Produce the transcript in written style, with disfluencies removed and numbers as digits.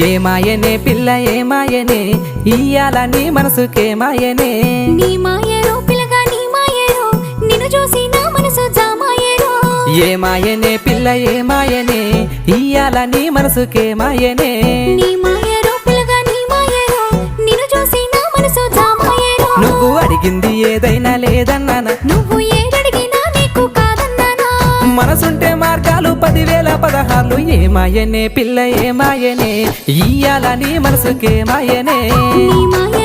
ఏమాయనే పిల్ల ఏమాయనే ఇయ్యాల నీ మనసుకే మాయనే నీ మాయరో పిల్లగా నీ మాయరో నిన్ను చూసి నా మనసు జామాయరో ఏమాయనే పిల్ల ఏమాయనే ఇయ్యాల నీ మనసుకే మాయనే నీ మాయరో పిల్లగా నీ మాయరో నిన్ను చూసి నా మనసు జామాయరో నువ్వు అడిగింది ఏదైనా లేదన్నానా నువ్వు ఏదడిగినా నీకు కాదన్నానా మనసుంటే మార్గాలు 10,000 16 ఏమాయనే పిల్ల ఏమాయనే ఇయ్యాల నీ మనసుకే మాయనే నీ మాయ